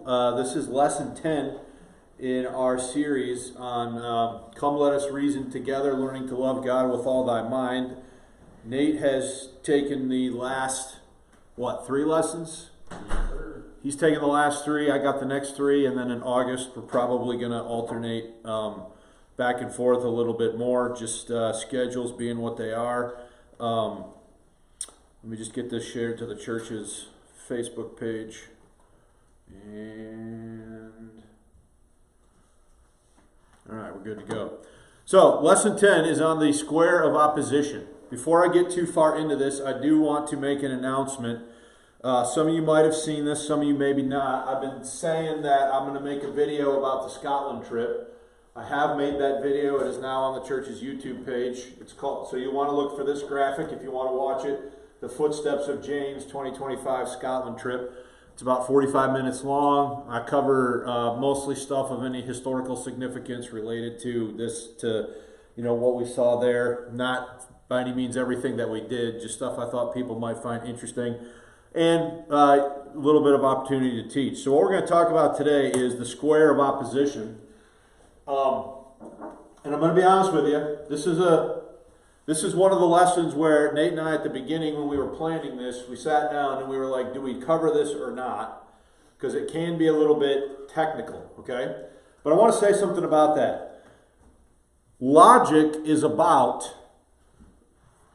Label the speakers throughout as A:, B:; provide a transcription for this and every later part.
A: This is lesson 10 in our series on Come Let Us Reason Together, Learning to Love God with All Thy Mind. Nate has taken the last, 3 lessons? He's taken the last 3. I got the next 3, and then in August we're probably going to alternate back and forth a little bit more, just schedules being what they are. Let me just get this shared to the church's Facebook page. And all right, we're good to go. So, lesson 10 is on the square of opposition. Before I get too far into this, I do want to make an announcement. Some of you might have seen this, some of you maybe not. I've been saying that I'm going to make a video about the Scotland trip. I have made that video. It is now on the church's YouTube page. It's called, so you want to look for this graphic if you want to watch it. The Footsteps of James 2025 Scotland trip. It's about 45 minutes long. I cover mostly stuff of any historical significance related to this, to what we saw there. Not by any means everything that we did, just stuff I thought people might find interesting, and a little bit of opportunity to teach. So what we're going to talk about today is the square of opposition. And I'm going to be honest with you. This is one of the lessons where Nate and I, at the beginning when we were planning this, we sat down and we were like, do we cover this or not? Because it can be a little bit technical, okay? But I want to say something about that. Logic is about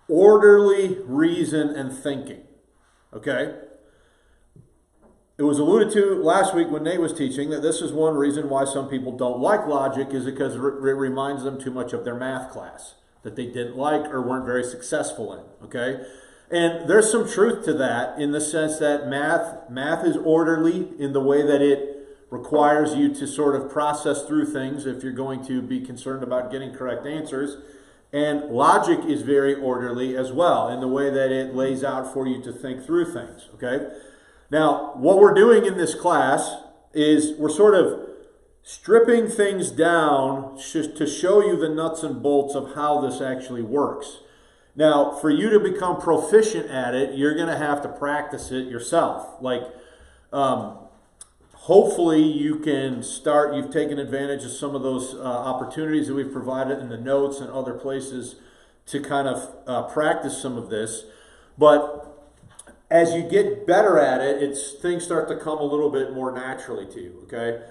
A: orderly reason and thinking, okay? It was alluded to last week when Nate was teaching that this is one reason why some people don't like logic, is because it reminds them too much of their math class that they didn't like or weren't very successful in, okay? And there's some truth to that in the sense that math is orderly in the way that it requires you to sort of process through things if you're going to be concerned about getting correct answers. And logic is very orderly as well in the way that it lays out for you to think through things, okay? Now, what we're doing in this class is we're sort of stripping things down to show you the nuts and bolts of how this actually works. Now, for you to become proficient at it, you're going to have to practice it yourself. Hopefully you can start, you've taken advantage of some of those opportunities that we've provided in the notes and other places to kind of practice some of this. But as you get better at it, things start to come a little bit more naturally to you, okay?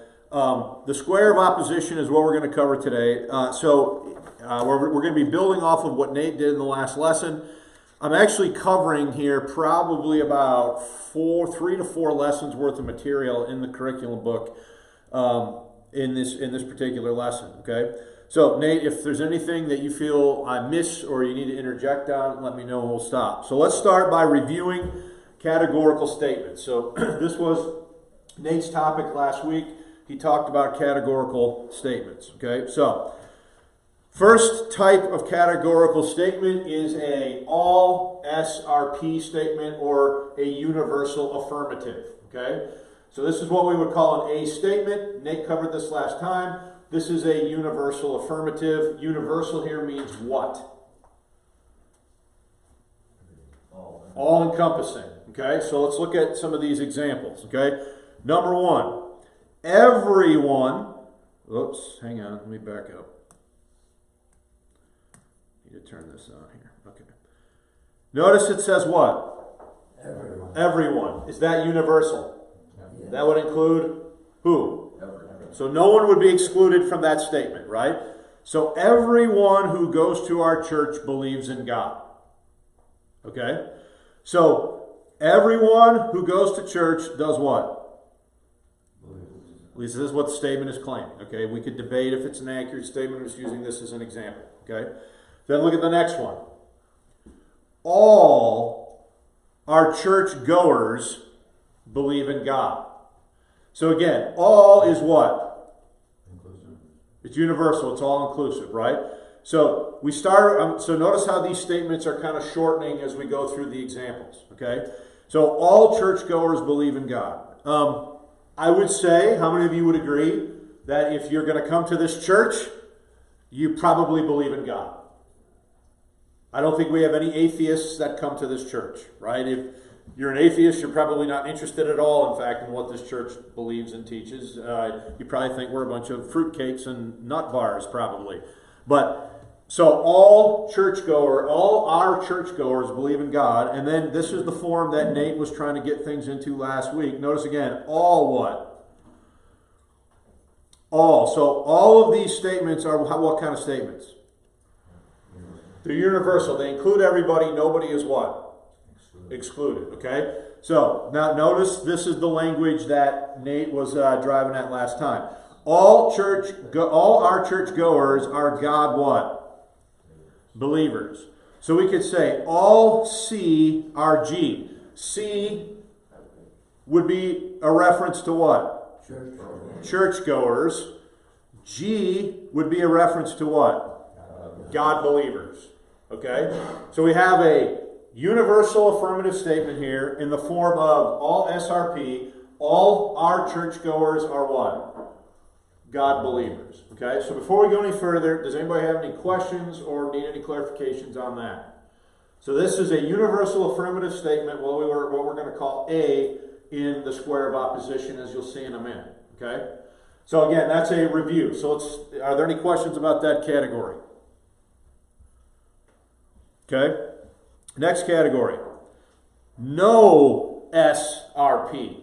A: The square of opposition is what we're going to cover today. We're going to be building off of what Nate did in the last lesson. I'm actually covering here probably about 3 to 4 lessons worth of material in the curriculum book in this particular lesson, okay? So, Nate, if there's anything that you feel I miss or you need to interject on, let me know and we'll stop. So let's start by reviewing categorical statements. So this was Nate's topic last week. He talked about categorical statements, okay? So, first type of categorical statement is a all SRP statement or a universal affirmative, okay? So this is what we would call an A statement. Nate covered this last time. This is a universal affirmative. Universal here means what? All encompassing, okay? So let's look at some of these examples, okay? Number 1. Everyone, oops, hang on, let me back up. Need to turn this on here. Okay. Notice it says what?
B: Everyone.
A: Everyone. Is that universal?
B: Yeah.
A: That would include who?
B: Everyone.
A: So no one would be excluded from that statement, right? So everyone who goes to our church believes in God. Okay? So everyone who goes to church does what? At least this is what the statement is claiming. Okay, we could debate if it's an accurate statement. I'm just using this as an example. Okay, then look at the next one. All our church goers believe in God. So again, all is what?
B: Inclusive.
A: It's universal. It's all inclusive, right? So we start. So notice how these statements are kind of shortening as we go through the examples. Okay, so all church goers believe in God. I would say, how many of you would agree that if you're going to come to this church, you probably believe in God? I don't think we have any atheists that come to this church, right? you're an atheist, you're probably not interested at all, in fact, in what this church believes and teaches. You probably think we're a bunch of fruitcakes and nut bars, probably. But, so all our churchgoers believe in God, and then this is the form that Nate was trying to get things into last week. Notice again, all what? All. So all of these statements are what kind of statements? They're universal. They include everybody. Nobody is what? Excluded. Okay? So, now notice this is the language that Nate was driving at last time. All our churchgoers are God what? Believers. So we could say all C are G. C would be a reference to what? Churchgoers. G would be a reference to what? God believers. Okay? So we have a universal affirmative statement here in the form of all SRP. All our churchgoers are what? God believers. Okay? So before we go any further, does anybody have any questions or need any clarifications on that? So this is a universal affirmative statement, what we're going to call A in the square of opposition, as you'll see in a minute. Okay? So again, that's a review. So are there any questions about that category? Okay? Next category. No SRP.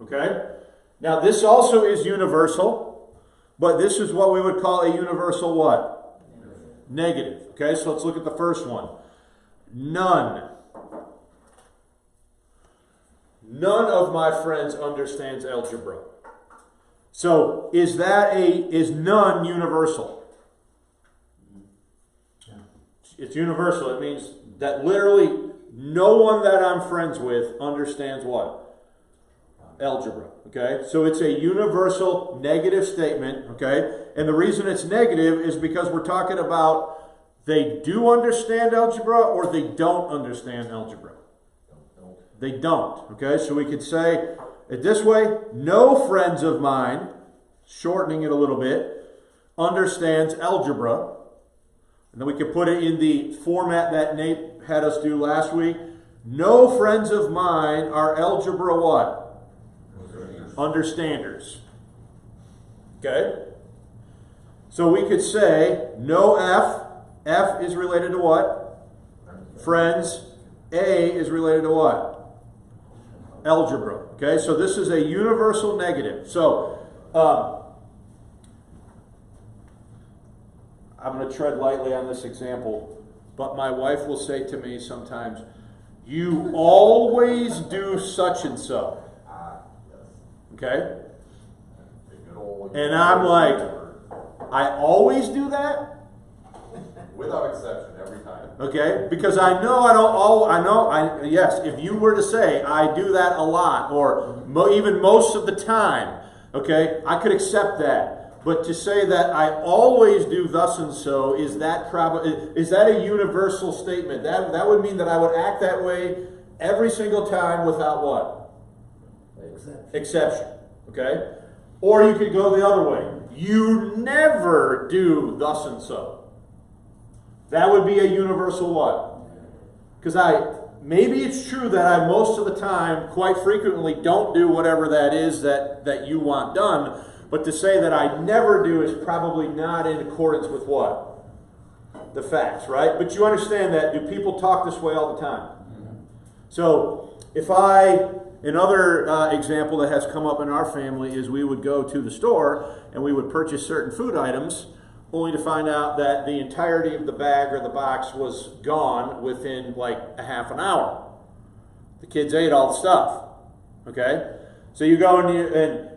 A: Okay? Now this also is universal, but this is what we would call a universal what? Negative. Okay, so let's look at the first one. None. None of my friends understands algebra. So is none universal? It's universal. It means that literally no one that I'm friends with understands what? Algebra. Okay? So it's a universal negative statement. Okay? And the reason it's negative is because we're talking about they do understand algebra or they don't understand algebra. They don't. Okay? So we could say it this way. No friends of mine, shortening it a little bit, understands algebra. And then we could put it in the format that Nate had us do last week. No friends of mine are algebra what? Understanders. Okay? So we could say no F. F is related to what? Friends. A is related to what? Algebra. Okay? So this is a universal negative. So, I'm going to tread lightly on this example, but my wife will say to me sometimes, you always do such and so. Okay? And I'm like, I always do that?
B: Without exception, every time.
A: Okay? Because I know yes, if you were to say, I do that a lot, or even most of the time, okay, I could accept that. But to say that I always do thus and so, is that a universal statement? That would mean that I would act that way every single time without what? Exception. Okay? Or you could go the other way. You never do thus and so. That would be a universal what? Because maybe it's true that I most of the time, quite frequently, don't do whatever that is that you want done. But to say that I never do is probably not in accordance with what? The facts, right? But you understand that, do people talk this way all the time? So, another example that has come up in our family is we would go to the store and we would purchase certain food items only to find out that the entirety of the bag or the box was gone within like a half an hour. The kids ate all the stuff. Okay? So you go and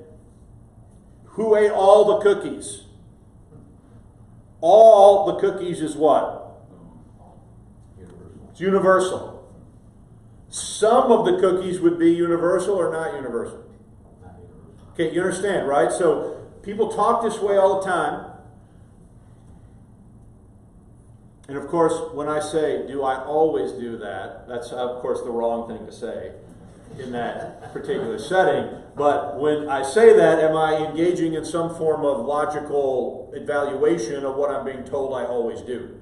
A: who ate all the cookies? All the cookies is what? It's universal. Some of the cookies would be universal or not universal. Okay, you understand, right? So people talk this way all the time. And of course, when I say, do I always do that? That's, of course, the wrong thing to say in that particular setting. But when I say that, am I engaging in some form of logical evaluation of what I'm being told I always do?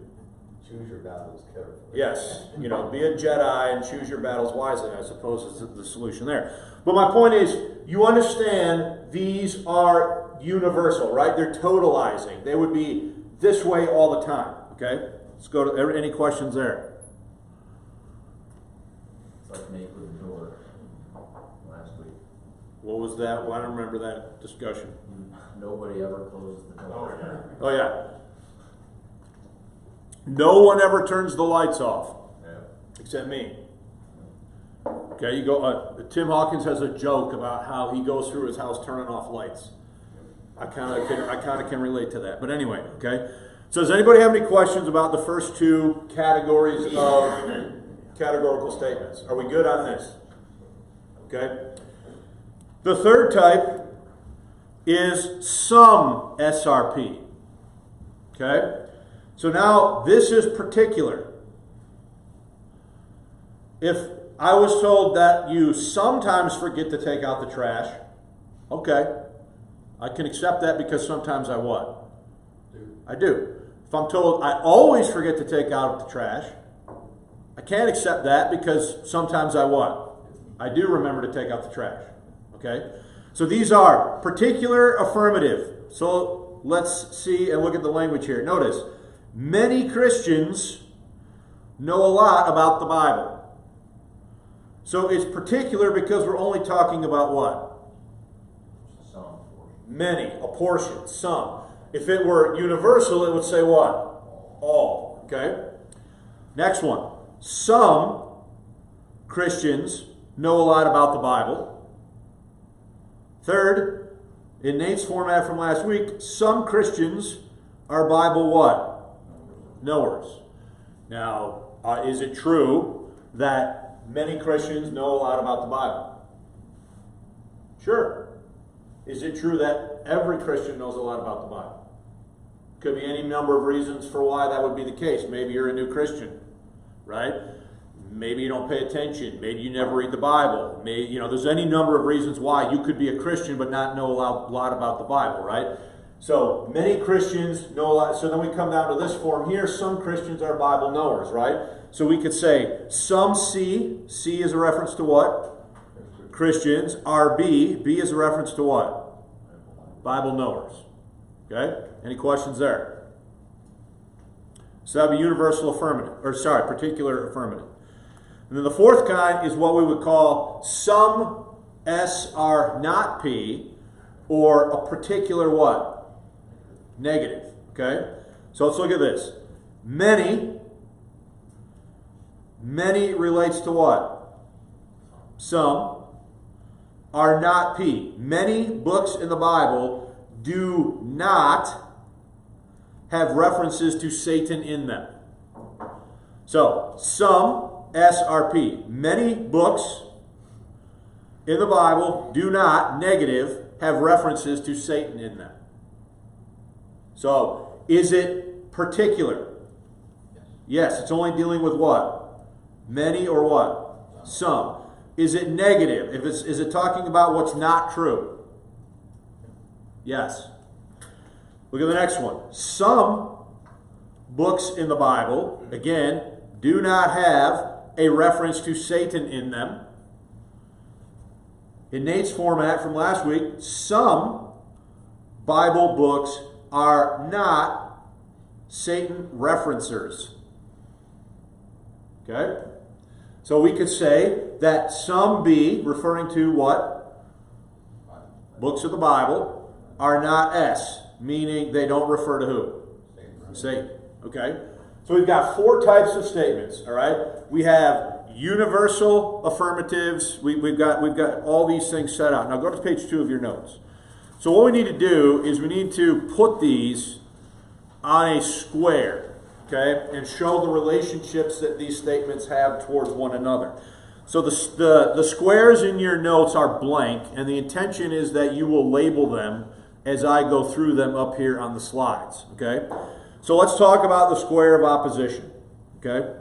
B: Choose your battles carefully.
A: Yes, be a Jedi and choose your battles wisely, I suppose is the solution there. But my point is, you understand these are universal, right? They're totalizing. They would be this way all the time, okay? Let's go to any questions there.
C: It's like make with the door last week.
A: What was that? Well, I don't remember that discussion.
C: Nobody ever closes the door.
A: Oh, yeah. No one ever turns the lights off, except me. Okay, you go. Tim Hawkins has a joke about how he goes through his house turning off lights. I kind of can relate to that. But anyway, okay. So does anybody have any questions about the first two categories of categorical statements? Are we good on this? Okay. The third type is some SRP. Okay. So now this is particular. If I was told that you sometimes forget to take out the trash, okay, I can accept that because sometimes I what? I do. If I'm told I always forget to take out the trash, I can't accept that because sometimes I what? I do remember to take out the trash. Okay? So these are particular, affirmative. So let's see and look at the language here. Notice, many Christians know a lot about the Bible. So it's particular because we're only talking about what?
C: Some.
A: Many, a portion, some. If it were universal, it would say what? All. Okay? Next one. Some Christians know a lot about the Bible. Third, in Nate's format from last week, some Christians are Bible what? Knowers. Now, is it true that many Christians know a lot about the Bible? Sure. Is it true that every Christian knows a lot about the Bible? Could be any number of reasons for why that would be the case. Maybe you're a new Christian, right? Maybe you don't pay attention. Maybe you never read the Bible. Maybe, there's any number of reasons why you could be a Christian but not know a lot about the Bible, right? So many Christians know a lot. So then we come down to this form here. Some Christians are Bible knowers, right? So we could say some C. C is a reference to what? Christians. RB. B is a reference to what? Bible knowers. Okay? Any questions there? So that would be universal affirmative. Particular affirmative. And then the fourth kind is what we would call some S are not P, or a particular what? Negative. Okay? So let's look at this. Many relates to what? Some are not P. Many books in the Bible do not have references to Satan in them. So, some SRP. Many books in the Bible do not, negative, have references to Satan in them. So, is it particular? Yes, it's only dealing with what? Many or what? Some. Is it negative? Is it talking about what's not true? Yes. Look at the next one. Some books in the Bible, again, do not have a reference to Satan in them. In Nate's format from last week, some Bible books are not Satan referencers. Okay? So we could say that some B, referring to what? Books of the Bible, are not S, meaning they don't refer to who? Satan. Okay? So we've got four types of statements, all right? We have universal affirmatives. We've got all these things set out. Now go to page 2 of your notes. So what we need to do is we need to put these on a square, okay, and show the relationships that these statements have towards one another. So the squares in your notes are blank, and the intention is that you will label them as I go through them up here on the slides, okay? So let's talk about the square of opposition, okay?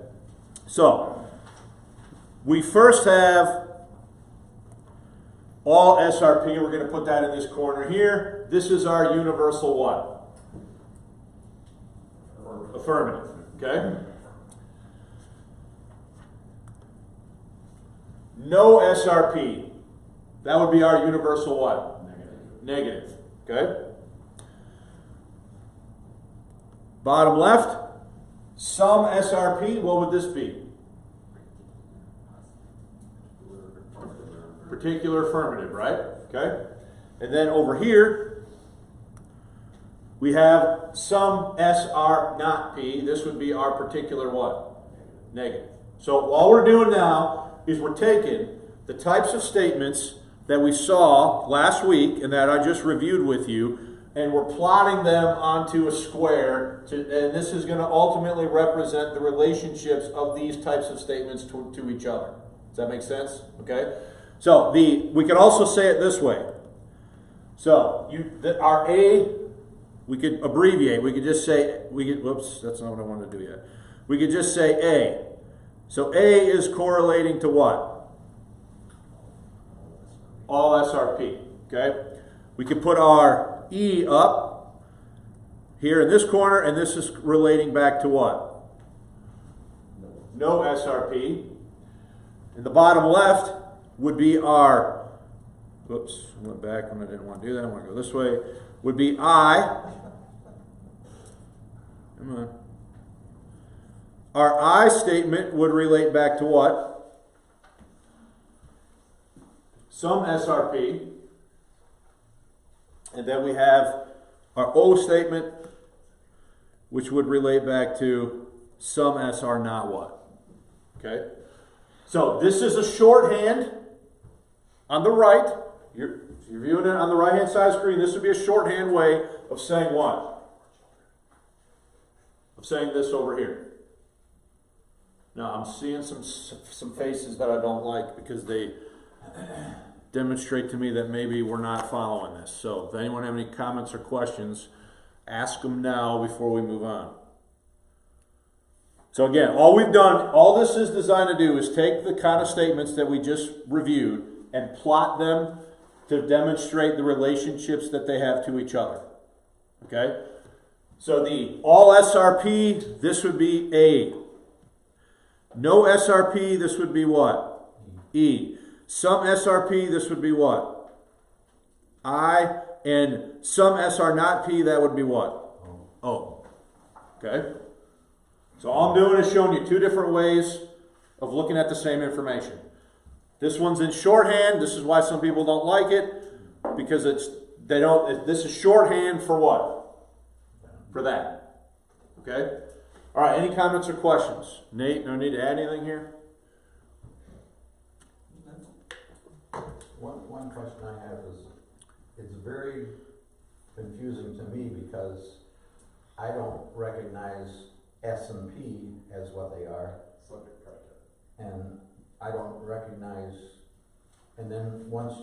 A: So, we first have all SRP. We're going to put that in this corner here. This is our universal what? Affirmative, okay? No SRP. That would be our universal what? Negative. Okay? Bottom left, some SRP, what would this be? Particular affirmative, right? Okay? And then over here, we have some SR not P. This would be our particular what? Negative. So all we're doing now is we're taking the types of statements that we saw last week and that I just reviewed with you, and we're plotting them onto a square, and this is going to ultimately represent the relationships of these types of statements to each other. Does that make sense? Okay? So we can also say it this way. So our A, we could abbreviate. We could just say, whoops, that's not what I wanted to do yet. We could just say A. So A is correlating to what? All SRP. Okay? We could put our E up here in this corner, and this is relating back to what? No SRP. And the bottom left would be our, whoops, I went back when I didn't want to do that. I want to go this way. Would be I. Come on. Our I statement would relate back to what? Some SRP. And then we have our O statement, which would relate back to some SR not what. Okay? So this is a shorthand on the right. You're viewing it on the right-hand side of the screen. This would be a shorthand way of saying what? Of saying this over here. Now, I'm seeing some faces that I don't like because they demonstrate to me that maybe we're not following this. So if anyone have any comments or questions, ask them now before we move on. So again, all this is designed to do is take the kind of statements that we just reviewed and plot them to demonstrate the relationships that they have to each other. Okay? So the all SRP, this would be A. No SRP, this would be what? E. Some SRP, this would be what? I. And some SR not P, that would be what? O. Okay? So all I'm doing is showing you two different ways of looking at the same information. This one's in shorthand. This is why some people don't like it, because this is shorthand for what? For that. Okay? All right, any comments or questions? Nate, no need to add anything here?
C: One question I have is, it's very confusing to me because I don't recognize S and P as what they are.
B: Subject predicate.
C: And I don't recognize, and then once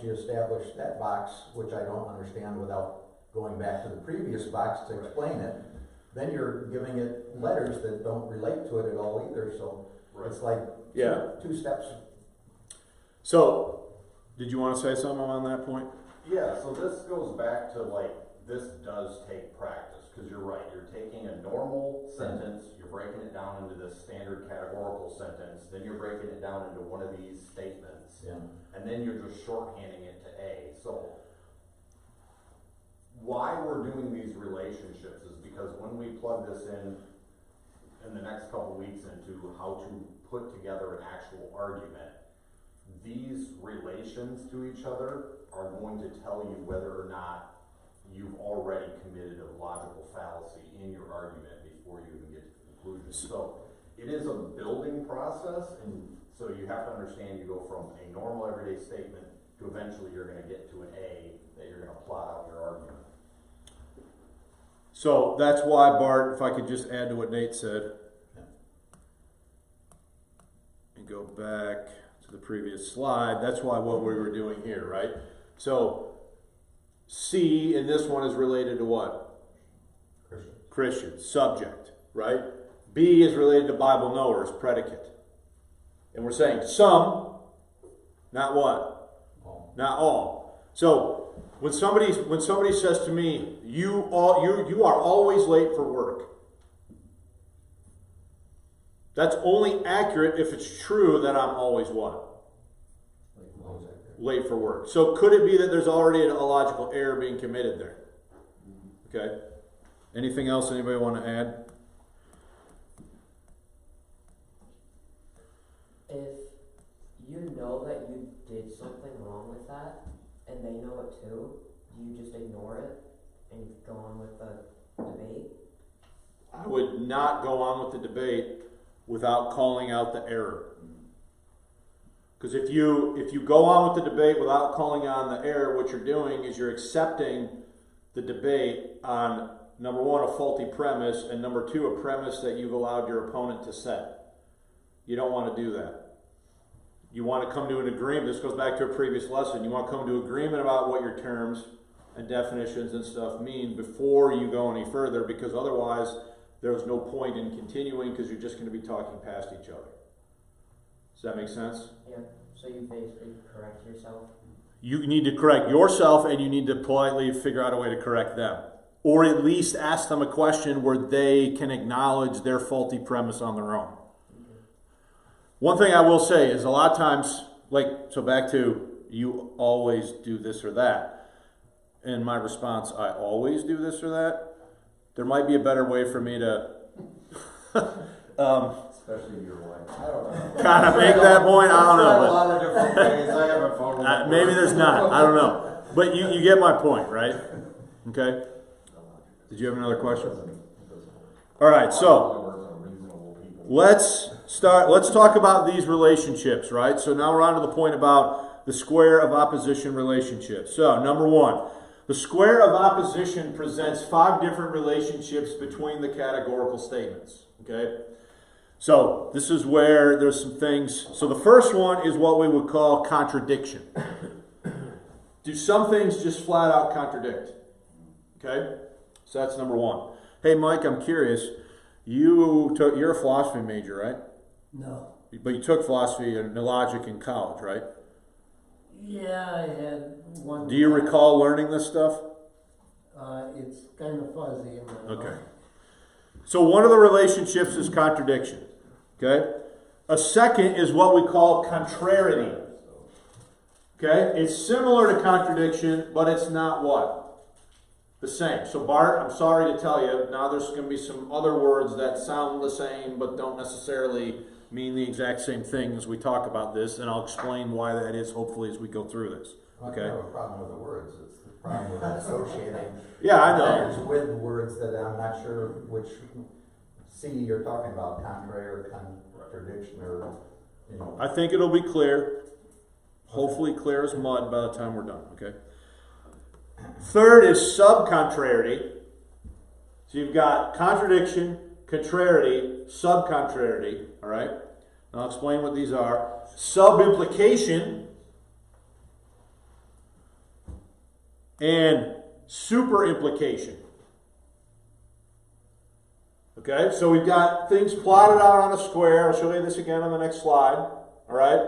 C: you establish that box, which I don't understand without going back to the previous box to explain it, then you're giving it letters that don't relate to it at all either. So it's like two steps.
A: So, did you want to say something on that point?
B: Yeah, so this goes back to this does take practice, because you're right, you're taking a normal sentence, you're breaking it down into this standard categorical sentence, then you're breaking it down into one of these statements, and then you're just shorthanding it to A. So why we're doing these relationships is because when we plug this in the next couple weeks into how to put together an actual argument, these relations to each other are going to tell you whether or not you've already committed a logical fallacy in your argument before you even get to the conclusion. So it is a building process, and so you have to understand you go from a normal everyday statement to eventually you're going to get to an A that you're going to plot out your argument.
A: So that's why, Bart, if I could just add to what Nate said, and go back to the previous slide, that's why what we were doing here, right? So C in this one is related to what? Christian, subject, right? B is related to Bible knowers, predicate. And we're saying some, not what?
C: All.
A: Not all. So when somebody says to me, you are always late for work, that's only accurate if it's true that I'm always what? late for work. So could it be that there's already a logical error being committed there? Okay. Anything else anybody want to add?
D: If you know that you did something wrong with that, and they know it too, do you just ignore it and go on with the debate?
A: I would not go on with the debate without calling out the error. Because if you go on with the debate without calling on the error, what you're doing is you're accepting the debate on, number one, a faulty premise, and number two, a premise that you've allowed your opponent to set. You don't want to do that. You want to come to an agreement. This goes back to a previous lesson. You want to come to agreement about what your terms and definitions and stuff mean before you go any further, because otherwise there's no point in continuing, because you're just going to be talking past each other. Does that make sense?
D: Yeah. So you basically correct yourself?
A: You need to correct yourself, and you need to politely figure out a way to correct them. Or at least ask them a question where they can acknowledge their faulty premise on their own. One thing I will say is a lot of times, so back to you always do this or that. In my response, I always do this or that. There might be a better way for me to
B: Especially your wife. I don't know.
A: kind of make that point. I don't know.
B: A lot of different ways. I have a phone.
A: Maybe there's not. I don't know. But you get my point, right? Okay? Did you have another question? All right, so let's talk about these relationships, right? So now we're on to the point about the square of opposition relationships. So, number one, the square of opposition presents 5 different relationships between the categorical statements, okay? So, this is where there's some things. So, the first one is what we would call contradiction. Do some things just flat out contradict? Okay? So, that's number one. Hey, Mike, I'm curious. You're a philosophy major, right?
E: No.
A: But you took philosophy and logic in college, right?
E: Yeah, I had one.
A: Do you recall learning this stuff?
E: It's kind of fuzzy in my mind.
A: Okay. So one of the relationships is contradiction. Okay? A second is what we call contrarity. Okay? It's similar to contradiction, but it's not what? The same. So Bart, I'm sorry to tell you, now there's going to be some other words that sound the same but don't necessarily mean the exact same thing as we talk about this, and I'll explain why that is, hopefully, as we go through this. Okay?
C: I don't have a problem with the words. It's the problem with associating
A: Yeah, I know.
C: letters with words that I'm not sure which C you're talking about, contrary or contradiction or,
A: I think it'll be clear. Hopefully clear as mud by the time we're done, okay? Third is subcontrarity. So you've got contradiction, contrarity, subcontrarity, all right? I'll explain what these are. Subimplication and superimplication. Okay, so we've got things plotted out on a square. I'll show you this again on the next slide, all right?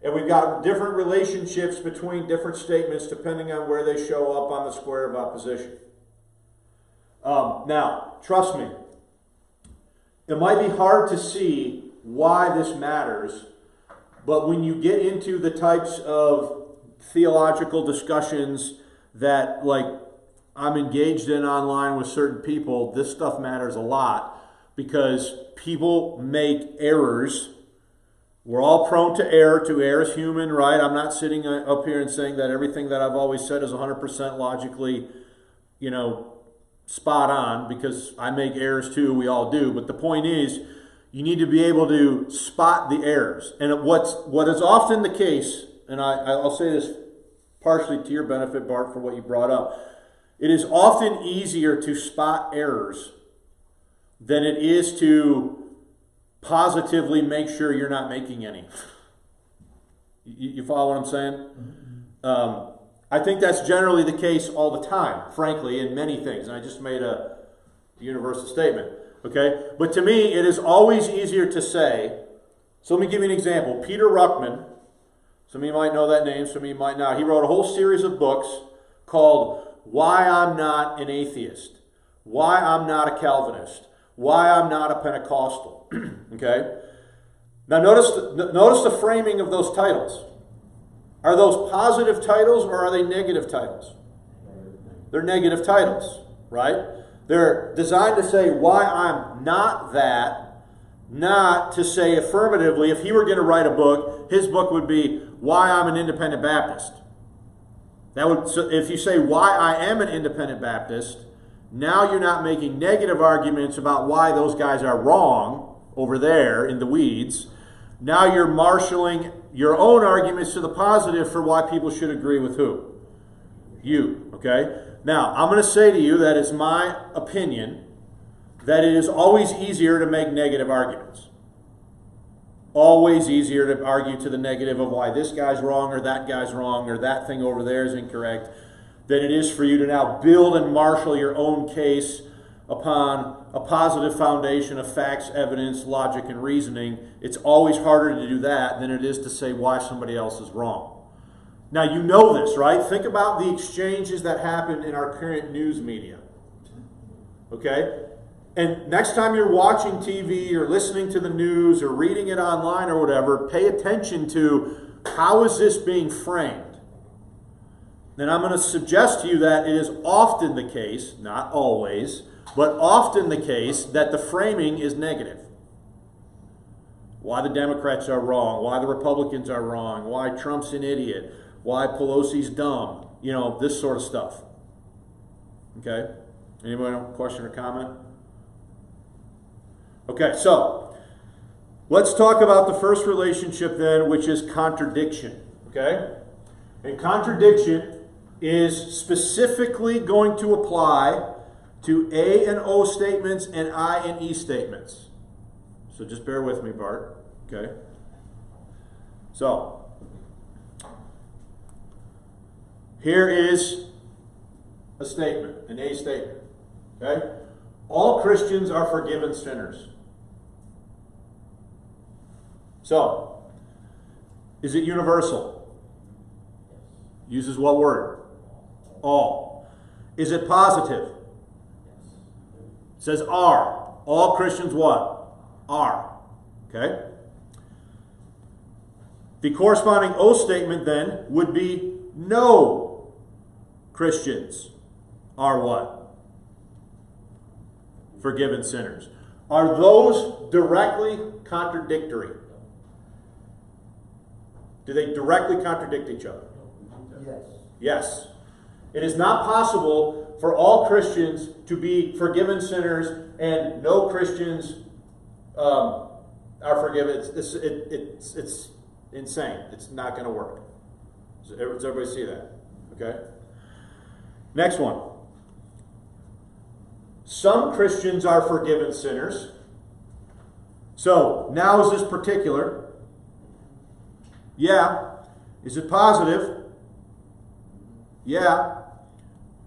A: And we've got different relationships between different statements depending on where they show up on the square of opposition. Now, trust me, it might be hard to see why this matters, but when you get into the types of theological discussions that, I'm engaged in online with certain people, this stuff matters a lot because people make errors. We're all prone to error. To err is human, right? I'm not sitting up here and saying that everything that I've always said is 100% logically, spot on, because I make errors too. We all do. But the point is, you need to be able to spot the errors. And what is often the case, and I'll say this partially to your benefit, Bart, for what you brought up, it is often easier to spot errors than it is to positively make sure you're not making any. You follow what I'm saying? I think that's generally the case all the time, frankly, in many things. And I just made a universal statement. Okay? But to me, it is always easier to say, so let me give you an example. Peter Ruckman, some of you might know that name, some of you might not. He wrote a whole series of books called Why I'm Not an Atheist, Why I'm Not a Calvinist, Why I'm Not a Pentecostal. Okay? Now notice the framing of those titles. Are those positive titles or are they negative titles? They're negative titles, right? They're designed to say why I'm not that, not to say affirmatively. If he were going to write a book, his book would be Why I'm an Independent Baptist. So if you say why I am an Independent Baptist, now you're not making negative arguments about why those guys are wrong over there in the weeds. Now you're marshaling your own arguments to the positive for why people should agree with who? You, okay? Now, I'm going to say to you that it's my opinion that it is always easier to make negative arguments. Always easier to argue to the negative of why this guy's wrong or that guy's wrong or that thing over there is incorrect than it is for you to now build and marshal your own case upon a positive foundation of facts, evidence, logic, and reasoning. It's always harder to do that than it is to say why somebody else is wrong. Now, you know this, right? Think about the exchanges that happen in our current news media. Okay? And next time you're watching TV or listening to the news or reading it online or whatever, pay attention to how is this being framed. And I'm going to suggest to you that it is often the case, not always, but often the case that the framing is negative. Why the Democrats are wrong, why the Republicans are wrong, why Trump's an idiot, why Pelosi's dumb, you know, this sort of stuff. Okay? Anybody have a question or comment? Okay, so let's talk about the first relationship then, which is contradiction. Okay? And contradiction is specifically going to apply to A and O statements and I and E statements. So just bear with me, Bart. Okay? So, here is a statement, an A statement. Okay? All Christians are forgiven sinners. So, is it universal? Uses what word? All. Is it positive? It says are. All Christians what? Are. Okay? The corresponding O statement then would be no Christians are what? Forgiven sinners. Are those directly contradictory? Do they directly contradict each other?
E: Yes.
A: Yes. It is not possible for all Christians to be forgiven sinners and no Christians are forgiven. It's insane. It's not going to work. Does everybody see that? Okay. Next one. Some Christians are forgiven sinners. So, now is this particular? Yeah. Is it positive? Yeah.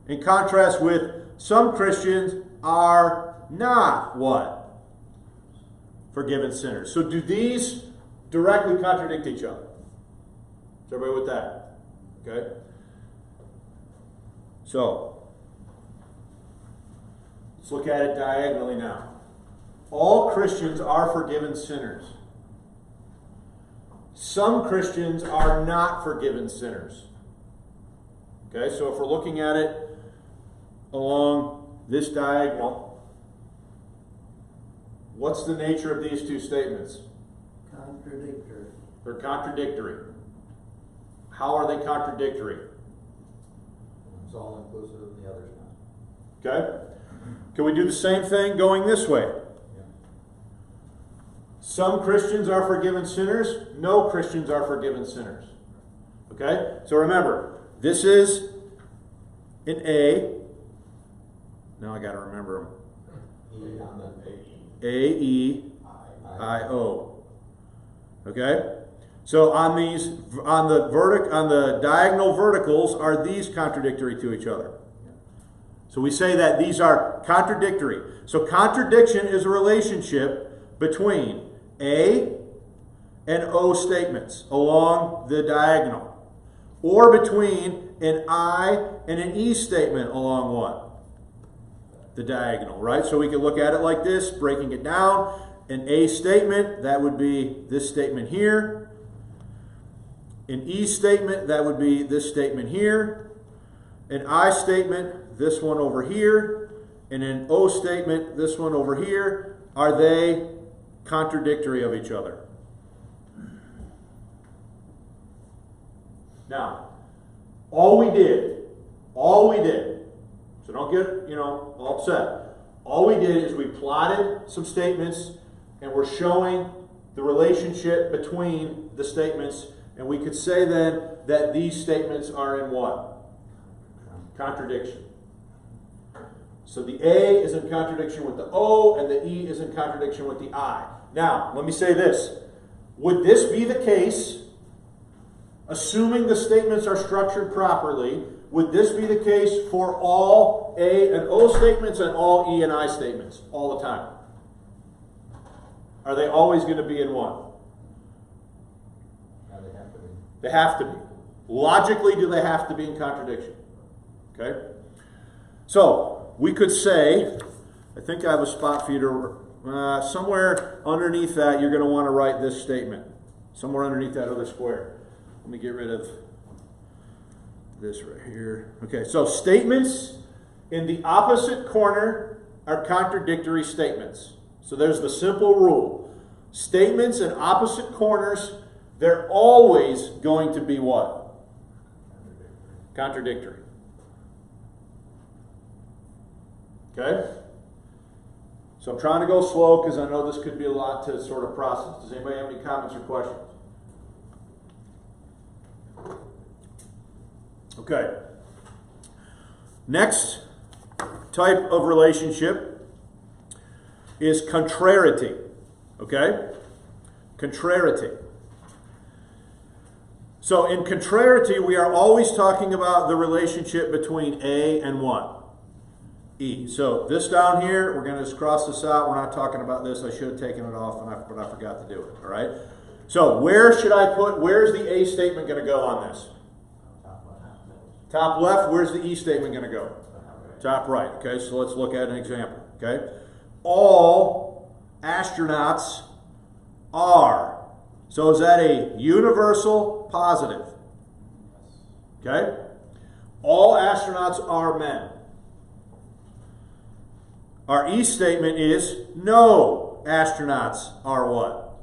A: In contrast with some Christians are not what? Forgiven sinners. So do these directly contradict each other? Is everybody with that? Okay. So, let's look at it diagonally now. All Christians are forgiven sinners. Some Christians are not forgiven sinners. Okay, so if we're looking at it along this diagonal, what's the nature of these two statements?
E: Contradictory.
A: They're contradictory. How are they contradictory?
C: It's all inclusive and the other's not.
A: Okay? Can we do the same thing going this way?
C: Yeah.
A: Some Christians are forgiven sinners. No Christians are forgiven sinners. Okay? So remember, this is an A. Now I got to remember them. A, E, I, O. Okay? So on the diagonal verticals, are these contradictory to each other? So we say that these are contradictory. So contradiction is a relationship between A and O statements along the diagonal. Or between an I and an E statement along what? The diagonal, right? So we can look at it like this, breaking it down. An A statement, that would be this statement here. An E statement, that would be this statement here. An I statement, this one over here. And an O statement, this one over here. Are they contradictory of each other? Now, all we did, so don't get, all upset. All we did is we plotted some statements and we're showing the relationship between the statements, and we could say then that these statements are in what? Contradiction. So the A is in contradiction with the O, and the E is in contradiction with the I. Now, let me say this. Would this be the case, assuming the statements are structured properly, would this be the case for all A and O statements and all E and I statements all the time? Are they always going to be in one?
C: Yeah, they have to be.
A: They have to be. Logically, do they have to be in contradiction? Okay? So, we could say, I think I have a spot for you to, somewhere underneath that, you're going to want to write this statement. Somewhere underneath that other square. Let me get rid of this right here. Okay, so statements in the opposite corner are contradictory statements. So there's the simple rule. Statements in opposite corners, they're always going to be what? Contradictory. Okay? So I'm trying to go slow because I know this could be a lot to sort of process. Does anybody have any comments or questions? Okay. Next type of relationship is contrarity. Okay? Contrarity. So in contrarity, we are always talking about the relationship between A and what? E. So this down here, we're going to just cross this out. We're not talking about this. I should have taken it off, but I forgot to do it. All right? So where's the A statement going to go on this? Top left. Where's the E statement going to go? Top right. Okay, so let's look at an example. Okay? All astronauts are. So is that a universal positive? Okay? All astronauts are men. Our E statement is no astronauts are what?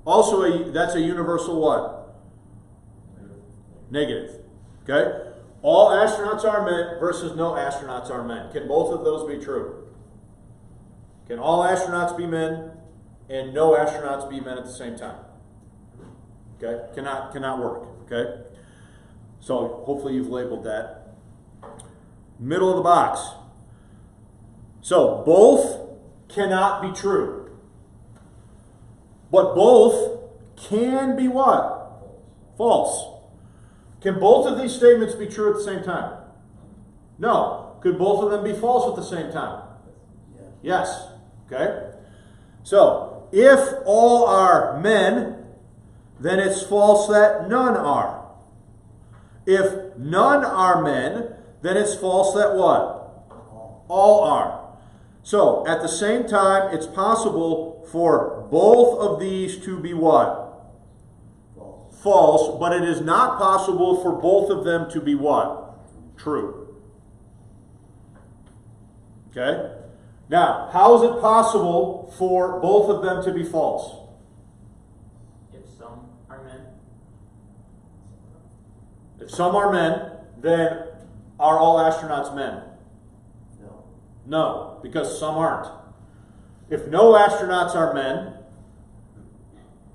A: Also, that's a universal what? Negative. Okay? All astronauts are men versus no astronauts are men. Can both of those be true? Can all astronauts be men and no astronauts be men at the same time? Okay? Cannot work. Okay? So hopefully you've labeled that. Middle of the box. So both cannot be true. But both can be what? False. Can both of these statements be true at the same time? No. Could both of them be false at the same time? Yes. Okay? So, if all are men, then it's false that none are. If none are men, then it's false that what? All are. So, at the same time, it's possible for both of these to be what? False, but it is not possible for both of them to be what? True. Okay? Now, how is it possible for both of them to be false?
F: If some are men.
A: If some are men, then are all astronauts men?
E: No.
A: No, because some aren't. If no astronauts are men,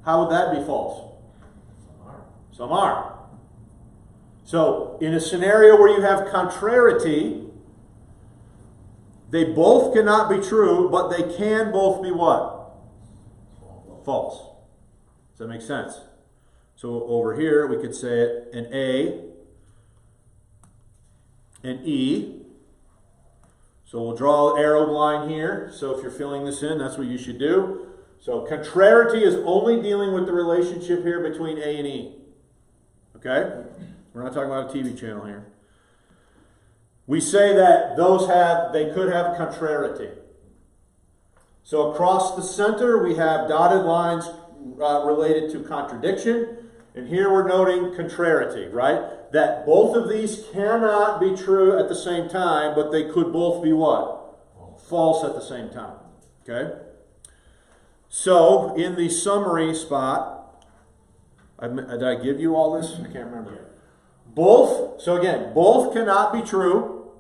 A: how would that be false? Some are. So, in a scenario where you have contrarity, they both cannot be true, but they can both be what? False. Does that make sense? So, over here, we could say it an A, an E. So, we'll draw an arrowed line here. So, if you're filling this in, that's what you should do. So, contrarity is only dealing with the relationship here between A and E. Okay? We're not talking about a TV channel here. We say that they could have contrarity. So across the center, we have dotted lines related to contradiction, And here we're noting contrariety, right? That both of these cannot be true at the same time, but they could both be what? False at the same time. Okay? So, in the summary spot, did I give you all this? I can't remember. Both, so again, both cannot be true,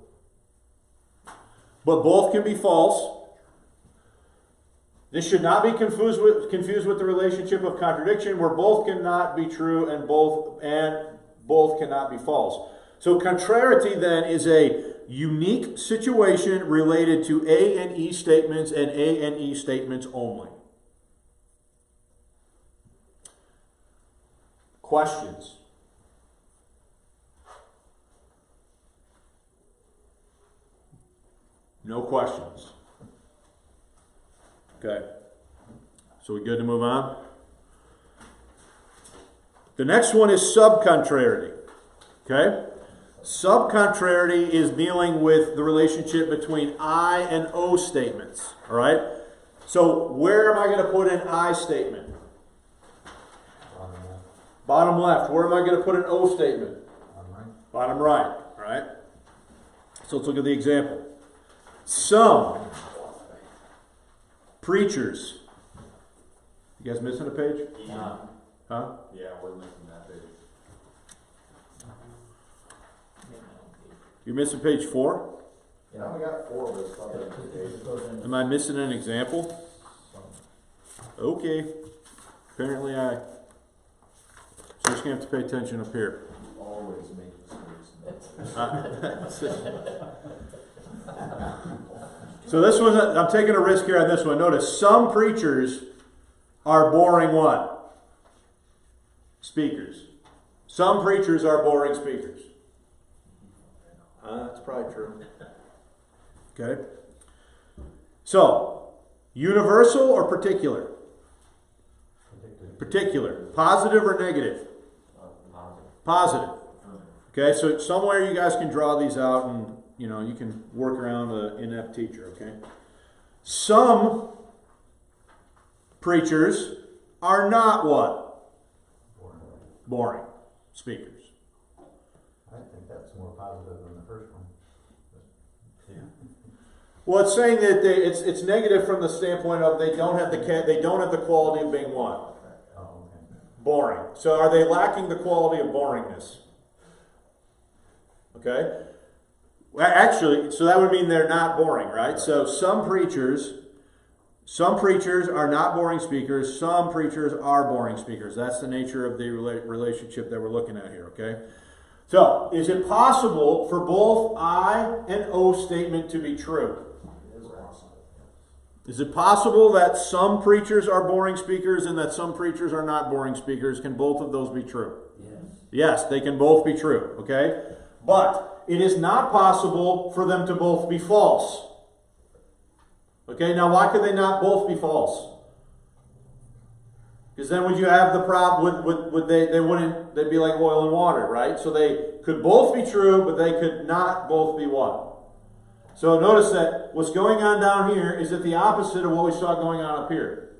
A: but both can be false. This should not be confused with the relationship of contradiction, where both cannot be true and both cannot be false. So contrariety then is a unique situation related to A and E statements and A and E statements only. Questions? No questions. Okay. So we good to move on? The next one is subcontrarity. Okay? Subcontrarity is dealing with the relationship between I and O statements. All right? So where am I going to put an I statement? Bottom left. Where am I going to put an O statement? Bottom right. All right? So let's look at the example. Some preachers. You guys missing a page?
B: Yeah.
A: Huh?
B: Yeah, we're missing that page.
A: You're missing page 4?
B: Yeah, we got 4 with some.
A: Am I missing an example? Okay. Apparently I. So you're just going to have to pay attention up here.
B: Always make mistakes.
A: So this one, I'm taking a risk here on this one. Notice, some preachers are boring what? Speakers. Some preachers are boring speakers. That's probably true. Okay. So, universal or particular? Particular. Positive or negative? Positive. Okay, so somewhere you guys can draw these out and you can work around an inept teacher, okay? Some preachers are not what? Boring speakers.
C: I think that's more positive than the first one. Yeah.
A: Well, it's saying that it's negative from the standpoint of they don't have the quality of being what?
C: Oh, okay.
A: Boring. So are they lacking the quality of boringness? Okay? Well, actually, so that would mean they're not boring, right? So some preachers are not boring speakers. Some preachers are boring speakers. That's the nature of the relationship that we're looking at here, okay? So, is it possible for both I and O statement to be true?
B: It is possible.
A: Is it possible that some preachers are boring speakers and that some preachers are not boring speakers? Can both of those be true?
E: Yes.
A: Yes, they can both be true, okay? But it is not possible for them to both be false. Okay, now why could they not both be false? Because then would you have the problem, they'd be like oil and water, right? So they could both be true, but they could not both be what? So notice that what's going on down here is at the opposite of what we saw going on up here.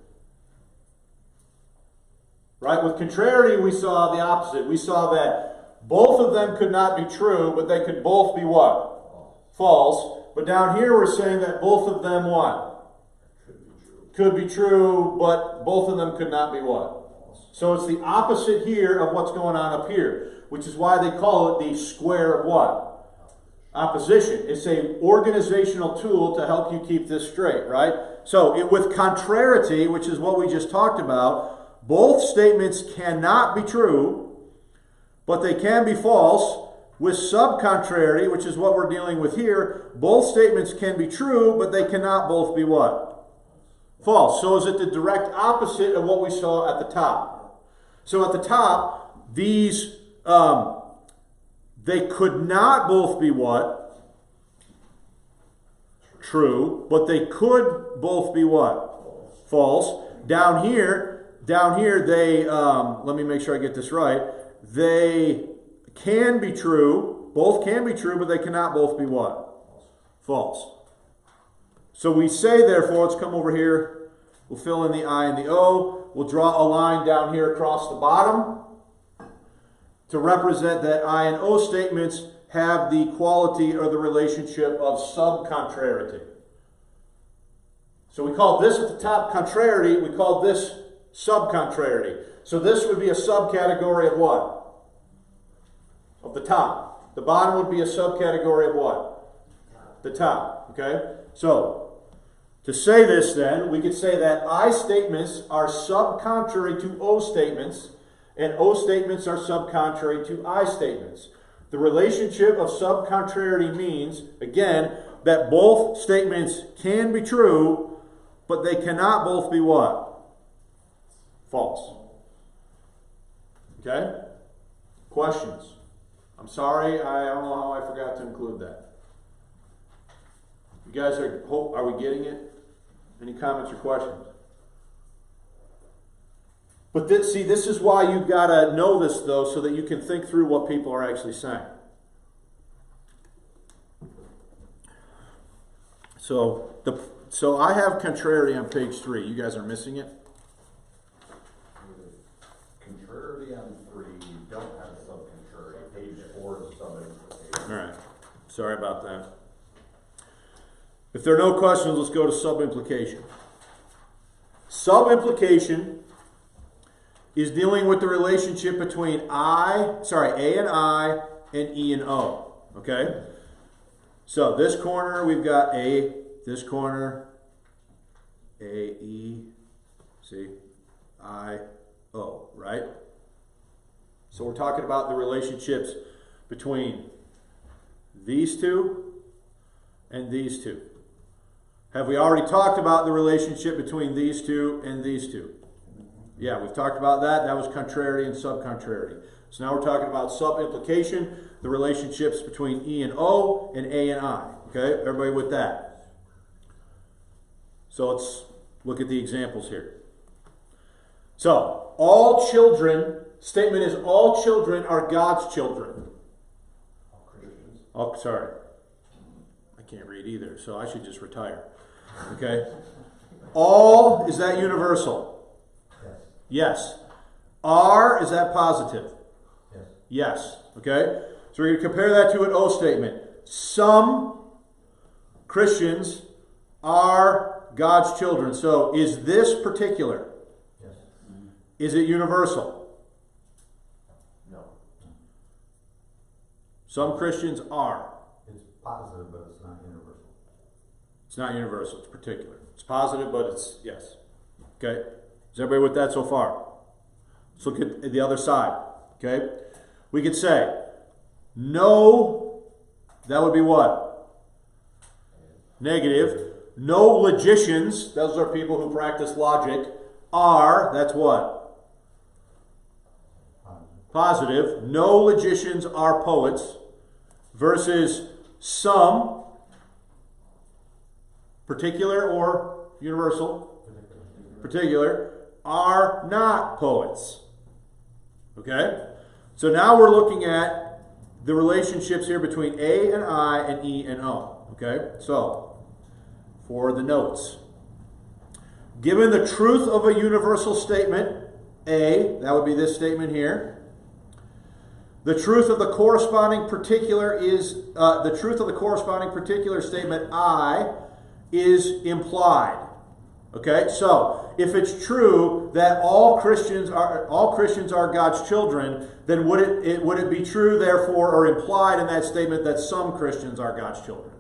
A: Right? With contrariety, we saw the opposite. We saw that both of them could not be true, but they could both be what? False. But down here we're saying that both of them what? Could be true, but both of them could not be what? So it's the opposite here of what's going on up here, which is why they call it the square of what? Opposition. It's an organizational tool to help you keep this straight, right? So with contrariety, which is what we just talked about, both statements cannot be true, but they can be false. With subcontrarity, which is what we're dealing with here, both statements can be true, but they cannot both be what? False. So is it the direct opposite of what we saw at the top? So at the top, these, they could not both be what? True, but they could both be what? False. Down here, they, let me make sure I get this right, they can be true, both can be true, but they cannot both be what? False. So we say, therefore, let's come over here, we'll fill in the I and the O, we'll draw a line down here across the bottom, to represent that I and O statements have the quality or the relationship of subcontrarity. So we call this at the top contrarity, we call this subcontrarity. So this would be a subcategory of what? Of the top. The bottom would be a subcategory of what? The top. Okay? So, to say this then, we could say that I statements are subcontrary to O statements, and O statements are subcontrary to I statements. The relationship of subcontrarity means, again, that both statements can be true, but they cannot both be what? False. Okay? Questions? I'm sorry, I don't know how I forgot to include that. You guys are we getting it? Any comments or questions? But this is why you've got to know this, though, so that you can think through what people are actually saying. So I have contrarity on page 3. You guys are missing it?
B: Contrarity on 3, you don't have subcontrarity. Page 4 is subimplication.
A: All right. Sorry about that. If there are no questions, let's go to subimplication. Subimplication is dealing with the relationship between A and I, and E and O. Okay? So this corner, we've got A, this corner, A, E, see, I, O, right? So we're talking about the relationships between these two and these two. Have we already talked about the relationship between these two and these two? Yeah, we've talked about that. That was contrarity and subcontrarity. So now we're talking about subimplication, the relationships between E and O and A and I. Okay, everybody with that? So let's look at the examples here. So, all children, statement is all children are God's children.
B: All Christians.
A: Oh, sorry. I can't read either, so I should just retire. Okay? All, is that universal?
C: Yes.
A: Yes. Are, is that positive?
C: Yes.
A: Yes. Okay? So we're going to compare that to an O statement. Some Christians are God's children. So is this particular?
C: Yes.
A: Is it universal?
B: No.
A: Some Christians are.
C: It's positive, but it's not universal.
A: It's not universal. It's particular. It's positive, but it's, yes. Okay? Is everybody with that so far? Let's look at the other side. Okay? We could say, no, that would be what? Negative. No logicians, those are people who practice logic, are, that's what? Positive. No logicians are poets. Versus some, particular or universal? Particular, are not poets. Okay? So now we're looking at the relationships here between A and I and E and O. Okay? So, for the notes. Given the truth of a universal statement, A, that would be this statement here. The truth of the corresponding particular statement, I, is implied. Okay, so if it's true that all Christians are God's children, then would it be true, therefore, or implied in that statement that some Christians are God's children?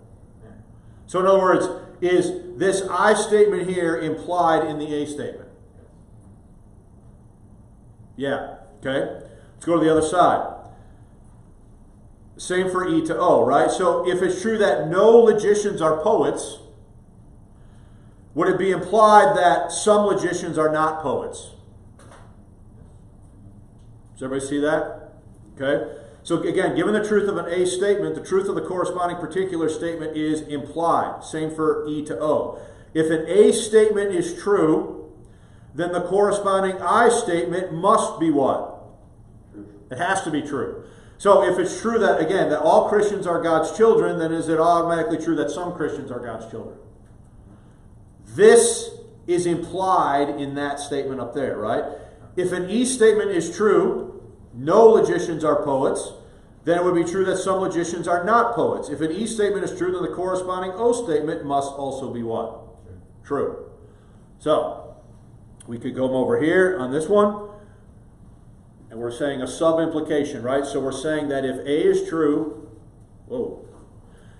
A: So in other words, is this I statement here implied in the A statement? Yeah. Okay. Let's go to the other side. Same for E to O, right? So if it's true that no logicians are poets, would it be implied that some logicians are not poets? Does everybody see that? Okay. So again, given the truth of an A statement, the truth of the corresponding particular statement is implied. Same for E to O. If an A statement is true, then the corresponding I statement must be what? It has to be true. So if it's true that, again, that all Christians are God's children, then is it automatically true that some Christians are God's children? This is implied in that statement up there, right? If an E statement is true, no logicians are poets, then it would be true that some logicians are not poets. If an E statement is true, then the corresponding O statement must also be what? True. So, we could go over here on this one, and we're saying a sub-implication, right? So we're saying that if A is true,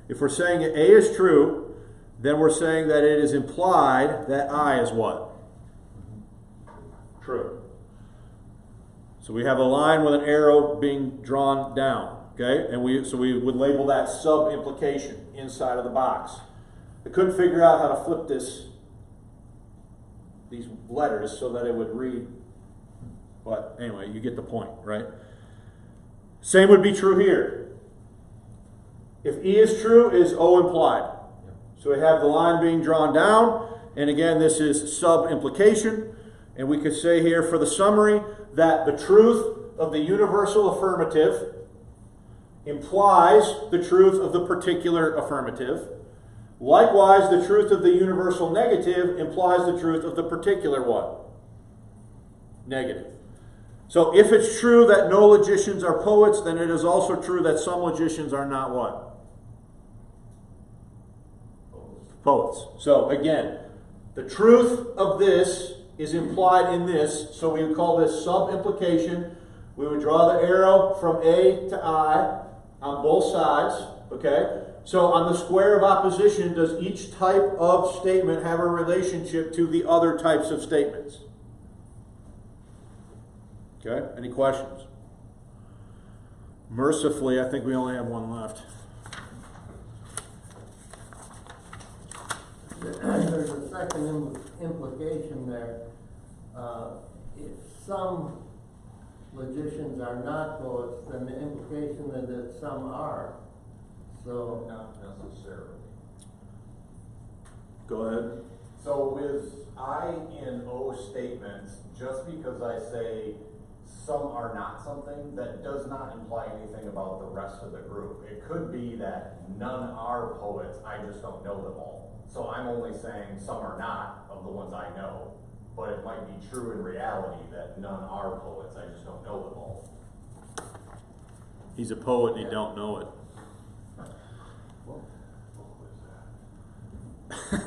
A: if we're saying that A is true, then we're saying that it is implied that I is what? True. So we have a line with an arrow being drawn down, okay? And so we would label that sub-implication inside of the box. I couldn't figure out how to flip these letters so that it would read, but anyway, you get the point, right? Same would be true here. If E is true, is O implied? So we have the line being drawn down, and again, this is sub-implication, and we could say here for the summary that the truth of the universal affirmative implies the truth of the particular affirmative. Likewise, the truth of the universal negative implies the truth of the particular what? Negative. So if it's true that no logicians are poets, then it is also true that some logicians are not what? Poets. So again, the truth of this is implied in this, so we would call this sub-implication. We would draw the arrow from A to I on both sides, okay? So on the square of opposition, does each type of statement have a relationship to the other types of statements? Okay, any questions? Mercifully, I think we only have one left.
E: There's a second implication there. If some logicians are not poets, then the implication is that some are. So
B: Not necessarily.
A: Go ahead.
B: So with I in O statements, just because I say some are not something, that does not imply anything about the rest of the group. It could be that none are poets, I just don't know them all. So I'm only saying some are not of the ones I know, but it might be true in reality that none are poets, I just don't know them all.
A: He's a poet and he don't know it.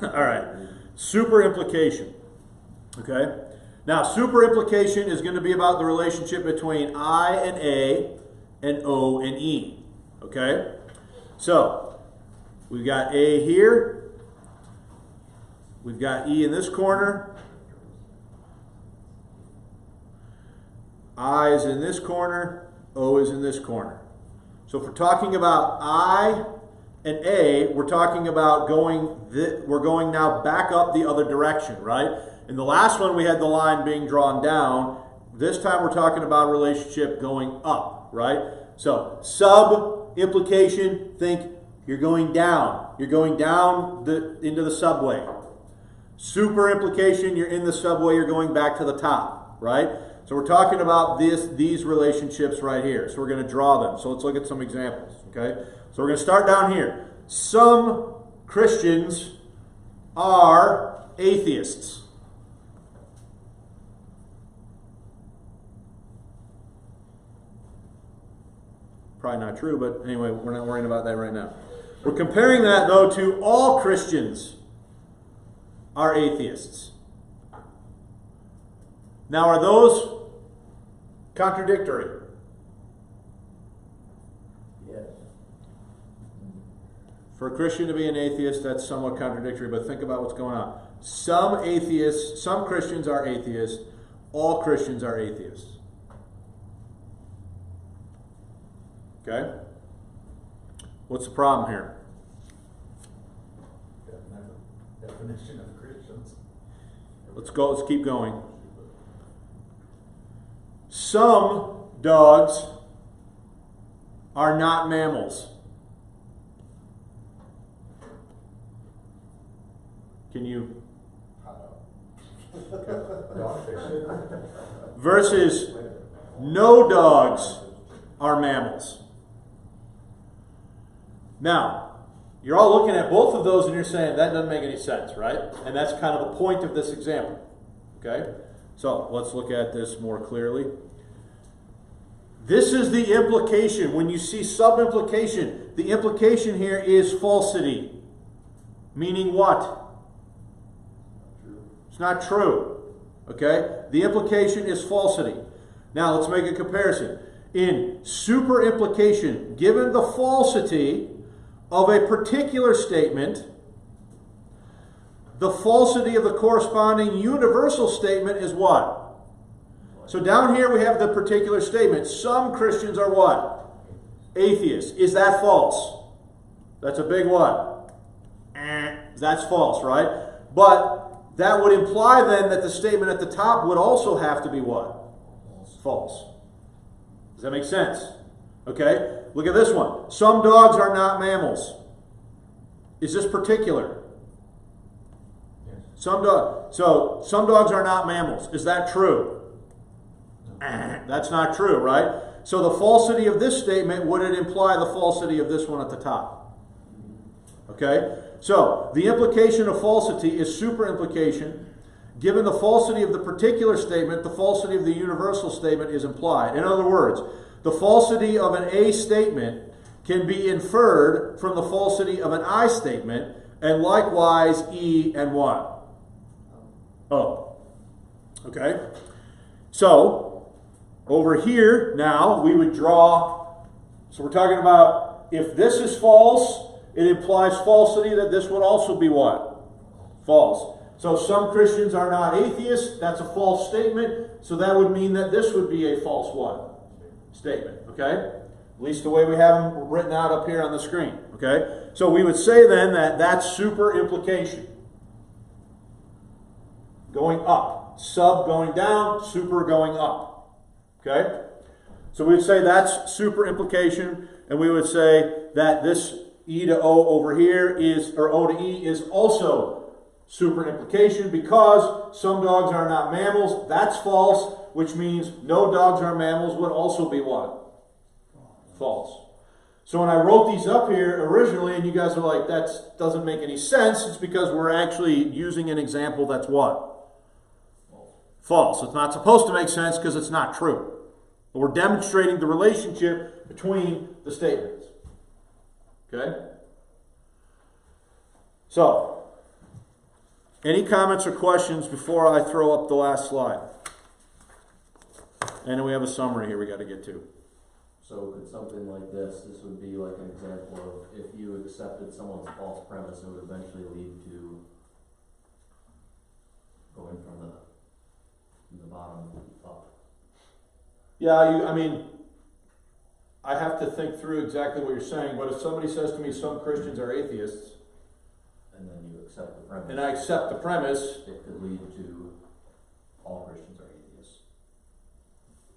A: All right. Super implication. Okay? Now, super implication is going to be about the relationship between I and A and O and E. Okay? So, we've got A here. We've got E in this corner. I is in this corner. O is in this corner. So if we're talking about I and A, we're talking about we're going now back up the other direction, right? In the last one, we had the line being drawn down. This time, we're talking about a relationship going up, right? So, sub-implication, think you're going down. You're going down into the subway. Super-implication, you're in the subway, you're going back to the top, right? So we're talking about these relationships right here. So we're going to draw them. So let's look at some examples, okay? So we're going to start down here. Some Christians are atheists. Probably not true, but anyway, we're not worrying about that right now. We're comparing that, though, to all Christians are atheists. Now, are those contradictory?
E: yes.
A: For a Christian to be an atheist, that's somewhat contradictory, but think about what's going on. Some Christians are atheists, all Christians are atheists. Okay? What's the problem here?
C: Definition of Christians.
A: Let's keep going. Some dogs are not mammals. Can you? Versus no dogs are mammals. Now, you're all looking at both of those and you're saying that doesn't make any sense, right? And that's kind of the point of this example. Okay? So let's look at this more clearly. This is the implication. When you see subimplication, the implication here is falsity. Meaning what? It's not true. Okay? The implication is falsity. Now let's make a comparison. In superimplication, given the falsity of a particular statement, the falsity of the corresponding universal statement is what? So down here we have the particular statement. Some Christians are what? Atheists. Is that false? That's a big what? That's false, right? But that would imply then that the statement at the top would also have to be what? False. Does that make sense? Okay, look at this one. Some dogs are not mammals. Is this particular?
C: Yes.
A: Some dogs are not mammals. Is that true? That's not true, right? So the falsity of this statement, would it imply the falsity of this one at the top? Okay? So the implication of falsity is superimplication. Given the falsity of the particular statement, the falsity of the universal statement is implied. In other words, the falsity of an A statement can be inferred from the falsity of an I statement, and likewise E and what? O. Okay? So, over here now, we would draw, so we're talking about if this is false, it implies falsity that this would also be what? False. So some Christians are not atheists. That's a false statement. So that would mean that this would be a false what? Statement. Okay? At least the way we have them written out up here on the screen. Okay? So we would say then that that's superimplication. Going up. Sub going down, super going up. Okay? So we would say that's superimplication, and we would say that this E to O over here is, or O to E is also superimplication, because some dogs are not mammals. That's false, which means no dogs are mammals would also be what? False. So when I wrote these up here originally, and you guys are like, that doesn't make any sense, it's because we're actually using an example that's what? False. It's not supposed to make sense because it's not true. But we're demonstrating the relationship between the statements. Okay? So, any comments or questions before I throw up the last slide? And then we have a summary here we got to get to.
G: So could something like this would be like an example of if you accepted someone's false premise, it would eventually lead to going from the bottom up.
A: Yeah, I mean, I have to think through exactly what you're saying, but if somebody says to me some Christians are atheists,
G: And then you accept the premise.
A: and I accept the premise,
G: It could lead to all Christians are atheists.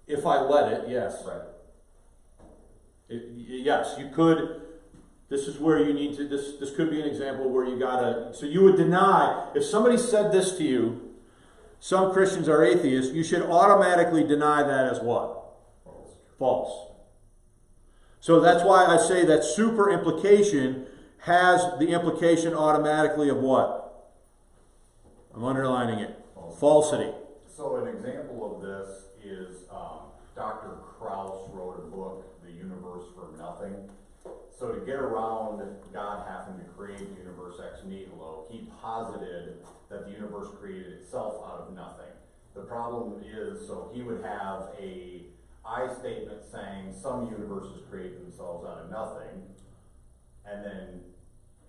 A: if I let it, yes.
G: Right.
A: Yes, you could. This is where you need to, this could be an example where you gotta, so you would deny, if somebody said this to you, some Christians are atheists, you should automatically deny that as what?
G: False.
A: False. So that's why I say that superimplication has the implication automatically of what? I'm underlining it. Falsity.
B: So an example of this is Dr. Krauss wrote a book, The Universe for Nothing. So to get around God having to create the universe ex nihilo, he posited that the universe created itself out of nothing. The problem is, so he would have a I statement saying some universes create themselves out of nothing, and then,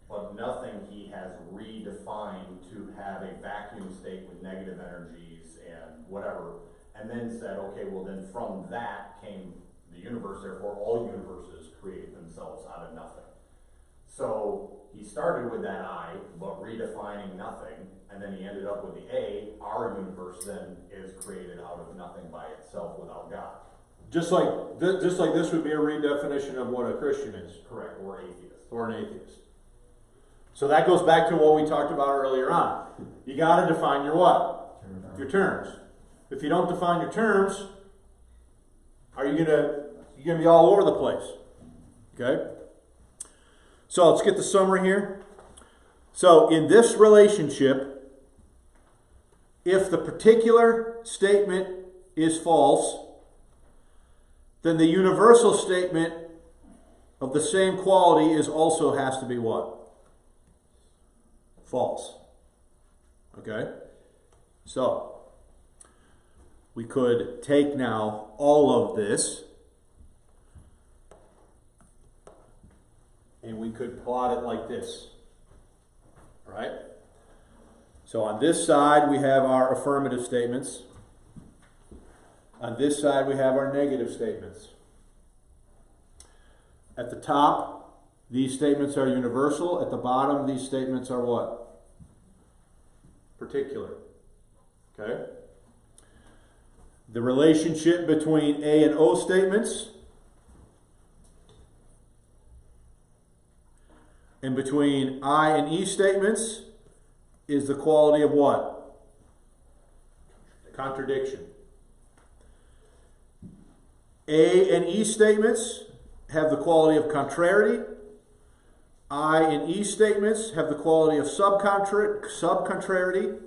B: but nothing he has redefined to have a vacuum state with negative energies and whatever, and then said, okay, well then from that came the universe, therefore all universes create themselves out of nothing. So he started with that I, but redefining nothing, and then he ended up with the A. Our universe then is created out of nothing by itself without God.
A: Just like this would be a redefinition of what a Christian is.
B: Correct, or atheist.
A: Or an atheist. So that goes back to what we talked about earlier on. You got to define your what? Your terms. If you don't define your terms, are you gonna be all over the place? Okay? So let's get the summary here. So in this relationship, if the particular statement is false, then the universal statement of the same quality also has to be what? False. Okay? So, we could take now all of this and we could plot it like this. Right? So on this side we have our affirmative statements. On this side we have our negative statements. At the top, these statements are universal. At the bottom, these statements are what? Particular. Okay? The relationship between A and O statements and between I and E statements is the quality of what? Contradiction. A and E statements have the quality of contrarity. I and E statements have the quality of subcontrarity.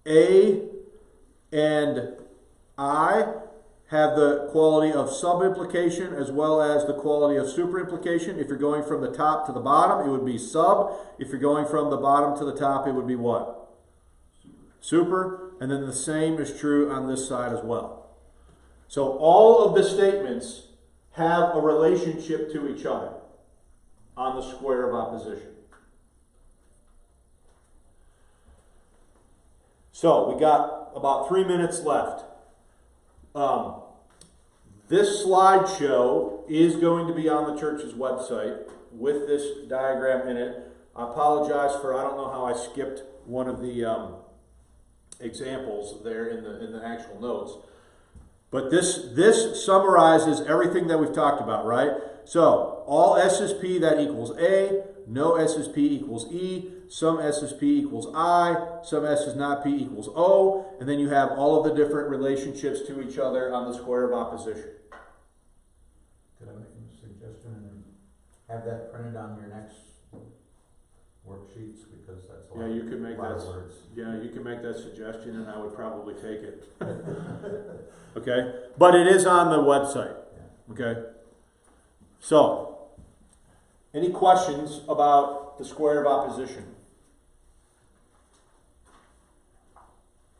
A: A and I have the quality of subimplication as well as the quality of superimplication. If you're going from the top to the bottom, it would be sub. If you're going from the bottom to the top, it would be what? Super. And then the same is true on this side as well. So all of the statements have a relationship to each other on the square of opposition. So we got about 3 minutes left. This slideshow is going to be on the church's website with this diagram in it. I apologize for, I don't know how I skipped one of the examples there in the actual notes. But this summarizes everything that we've talked about, right? So, all SSP that equals A, no SSP equals E, some SSP equals I, some S is not P equals O, and then you have all of the different relationships to each other on the square of opposition.
C: Could I make a suggestion and have that printed on your next worksheets, because that's a lot,
A: Yeah, you could make
C: lot
A: that.
C: of words.
A: Yeah, you can make that suggestion, and I would probably take it. Okay, but it is on the website. Okay. So, any questions about the square of opposition?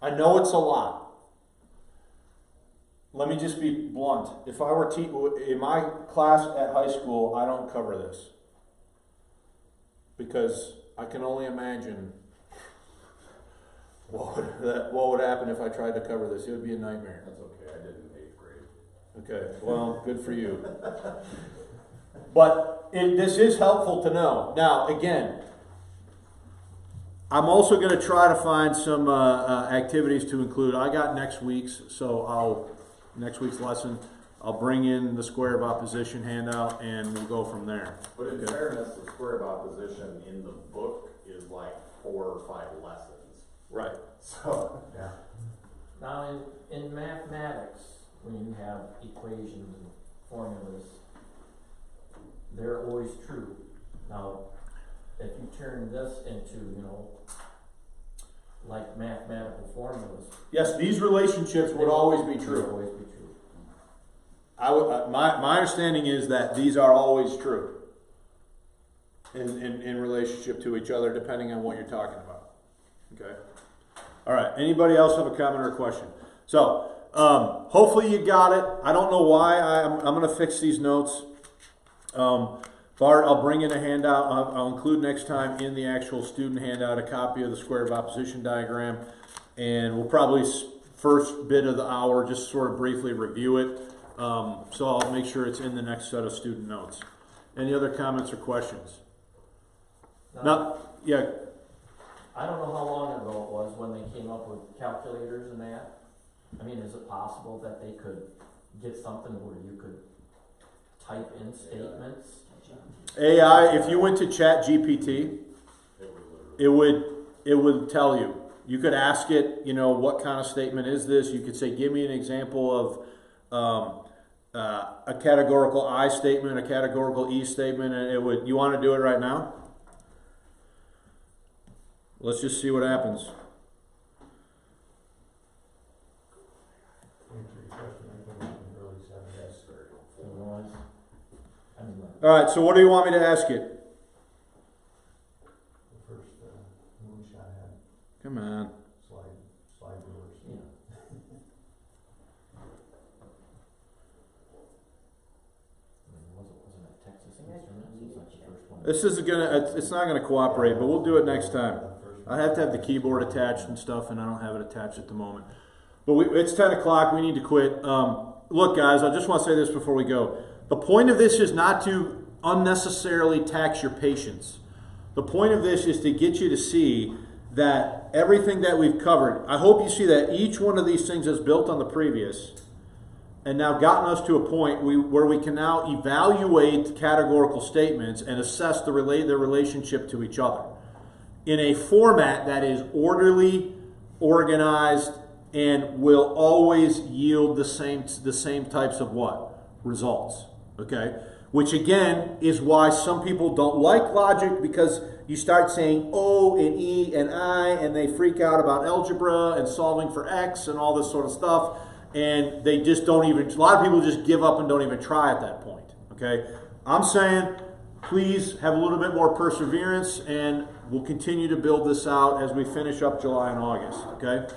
A: I know it's a lot. Let me just be blunt. If I were in my class at high school, I don't cover this. Because I can only imagine what would happen if I tried to cover this. It would be a nightmare.
B: That's okay, I did in 8th grade.
A: Okay, well, good for you. But this is helpful to know. Now, again, I'm also going to try to find some activities to include. I got next week's, so next week's lesson, I'll bring in the square of opposition handout, and we'll go from there.
B: But in fairness, the square of opposition in the book is like 4 or 5 lessons.
A: Right.
B: So,
C: Yeah.
F: Now, in mathematics, when you have equations and formulas, they're always true. Now, if you turn this into, like mathematical formulas,
A: Yes, these relationships would always be
F: they'll
A: true.
F: always be true.
A: My understanding is that these are always true in relationship to each other, depending on what you're talking about. Okay. All right. Anybody else have a comment or a question? So hopefully you got it. I don't know why. I'm going to fix these notes. Bart, I'll bring in a handout. I'll include next time in the actual student handout a copy of the square of opposition diagram, and we'll probably first bit of the hour just sort of briefly review it. So I'll make sure it's in the next set of student notes. Any other comments or questions? No. Yeah.
F: I don't know how long ago it was when they came up with calculators and that. I mean, is it possible that they could get something where you could type in statements?
A: AI, if you went to ChatGPT, it would tell you. You could ask it, what kind of statement is this? You could say, give me an example of a categorical I statement, a categorical E statement, and it would. You want to do it right now? Let's just see what happens.
C: To answer your question, I think we can really
A: All right, so what do you want me to ask it?
C: The first, moonshot had
A: Come on.
C: slide doors.
G: Yeah.
F: Wasn't it Texas Instruments? It's like the first one.
A: This is it's not gonna cooperate, but we'll do it next time. I have to have the keyboard attached and stuff, and I don't have it attached at the moment. But it's 10 o'clock, we need to quit. Look, guys, I just want to say this before we go. The point of this is not to unnecessarily tax your patience. The point of this is to get you to see that everything that we've covered, I hope you see that each one of these things is built on the previous, and now gotten us to a point where we can now evaluate categorical statements and assess their relationship to each other in a format that is orderly, organized, and will always yield the same types of what? Results. Okay? Which again is why some people don't like logic, because you start saying O and E and I, and they freak out about algebra and solving for X and all this sort of stuff, and they just don't even, a lot of people just give up and don't even try at that point. Okay? I'm saying please have a little bit more perseverance, and we'll continue to build this out as we finish up July and August. Okay?